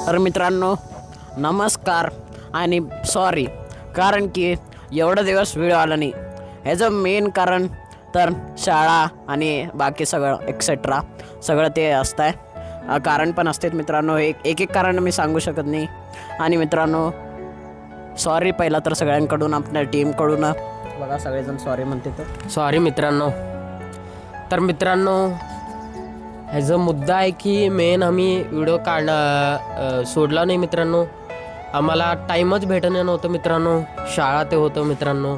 तर मित्रांनो नमस्कार आणि सॉरी, कारण की एवढा दिवस व्हिडिओ आला नाही. ह्याचं मेन कारण तर शाळा आणि बाकी सगळं एक्सेट्रा सगळं ते असतं आहे. कारण पण असतात मित्रांनो, एक कारण मी सांगू शकत नाही. आणि मित्रांनो सॉरी पहिला तर सगळ्यांकडून, आपल्या टीमकडून. बघा सगळेजण सॉरी म्हणते. तर सॉरी मित्रांनो. तर मित्रांनो ह्याचा मुद्दा आहे की मेन आम्ही व्हिडिओ सोडला नाही मित्रांनो. आम्हाला टाईमच भेटणं नव्हतं मित्रांनो. शाळा ते होतं मित्रांनो.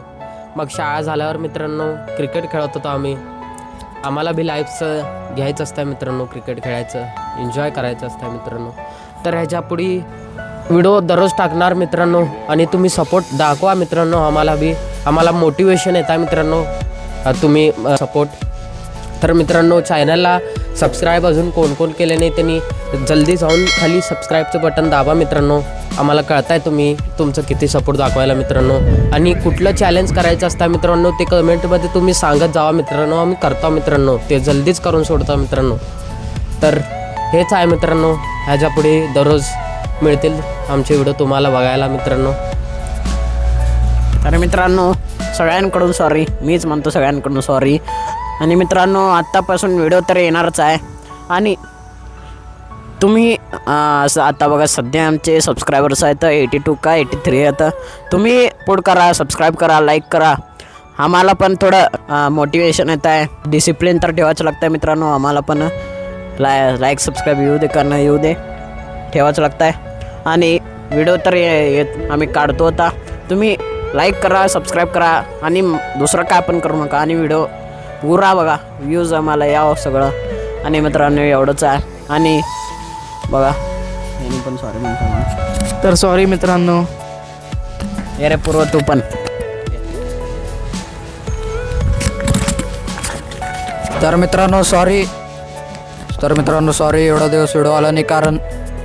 मग शाळा झाल्यावर मित्रांनो क्रिकेट खेळत होतो आम्ही. आम्हाला बी लाईफचं घ्यायचं असतं मित्रांनो, क्रिकेट खेळायचं, एन्जॉय करायचं असतं मित्रांनो. तर ह्याच्या पुढे व्हिडिओ दररोज टाकणार मित्रांनो. आणि तुम्ही सपोर्ट दाखवा मित्रांनो. आम्हाला मोटिवेशन येतं मित्रांनो, तुम्ही सपोर्ट. तर मित्रांनो चॅनलला सबस्क्राईब अजून कोण कोण केले नाही त्यांनी जल्दी जाऊन खाली सबस्क्राईबचं बटन दाबा मित्रांनो. आम्हाला कळताय तुम्ही तुमचं किती सपोर्ट दाखवायला मित्रांनो. आणि कुठलं चॅलेंज करायचं असतं मित्रांनो ते कमेंटमध्ये तुम्ही सांगत जावा मित्रांनो. आम्ही करतो मित्रांनो, ते जल्दीच करून सोडतो मित्रांनो. तर हेच आहे मित्रांनो, ह्याच्या पुढे दररोज मिळतील आमचे व्हिडिओ तुम्हाला बघायला मित्रांनो. तर मित्रांनो सगळ्यांकडून सॉरी, मीच म्हणतो सगळ्यांकडून सॉरी. आणि मित्रांनो आत्तापासून व्हिडिओ तर येणारच आहे. आणि तुम्ही आता बघा सध्या आमचे सबस्क्रायबर्स आहेत 82 का 83 आहेत. तुम्ही पुढं करा, सबस्क्राईब करा, लाईक करा. आम्हाला पण थोडं मोटिवेशन येत आहे. डिसिप्लिन तर ठेवायचं लागतं आहे मित्रांनो. आम्हाला पण लाईक सबस्क्राईब येऊ दे का नाही येऊ दे, ठेवायचं लागतं आहे. आणि व्हिडिओ तर आम्ही काढतो आता. तुम्ही लाईक करा, सबस्क्राईब करा आणि दुसरं काय पण करू नका. आणि व्हिडिओ पुरा बघा, व्ह्यूज आम्हाला यावं सगळं. आणि मित्रांनो एवढंच आहे. आणि बघा यांनी पण सॉरी म्हणतो. तर सॉरी मित्रांनो. ये रे पूर्व तू पण. तर मित्रांनो सॉरी. एवढा दिवस व्हिडिओ आला नाही, कारण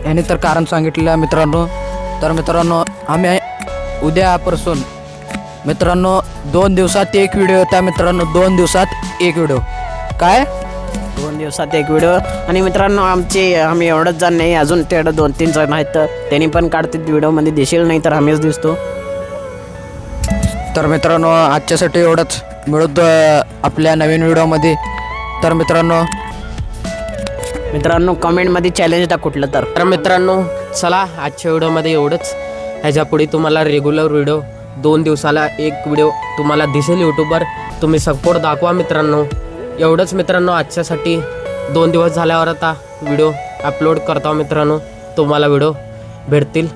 ह्याने तर कारण सांगितलेलं आहे मित्रांनो. तर मित्रांनो आम्ही उद्यापासून मित्रांनो 2 दिवसात एक व्हिडिओ होता मित्रांनो. 2 दिवसात एक व्हिडिओ. काय 2 दिवसात एक व्हिडिओ. आणि मित्रांनो आम्ही एवढंच जण नाही, अजून तेवढं 2-3 जण आहेत. त्यांनी पण काढतात व्हिडिओमध्ये, दिसेल नाही तर आम्हीच दिसतो. तर मित्रांनो आजच्यासाठी एवढंच. मिळत आपल्या नवीन व्हिडिओमध्ये. तर मित्रांनो कमेंटमध्ये चॅलेंज टाक कुठलं तर. तर मित्रांनो चला आजच्या व्हिडिओमध्ये एवढंच. ह्याच्या पुढे तुम्हाला रेग्युलर व्हिडिओ 2 दिवसाला एक व्हिडिओ तुम्हाला दिसेल यूट्यूबवर. तुम्ही सपोर्ट दाखवा मित्रांनो. एवढंच मित्रांनो आजच्यासाठी. 2 दिवस झाल्यावर आता व्हिडिओ अपलोड करतो मित्रांनो, तुम्हाला व्हिडिओ भेटतील.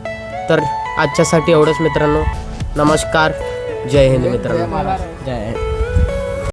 तर आजच्यासाठी एवढंच मित्रांनो. नमस्कार, जय हिंद मित्रांनो. जय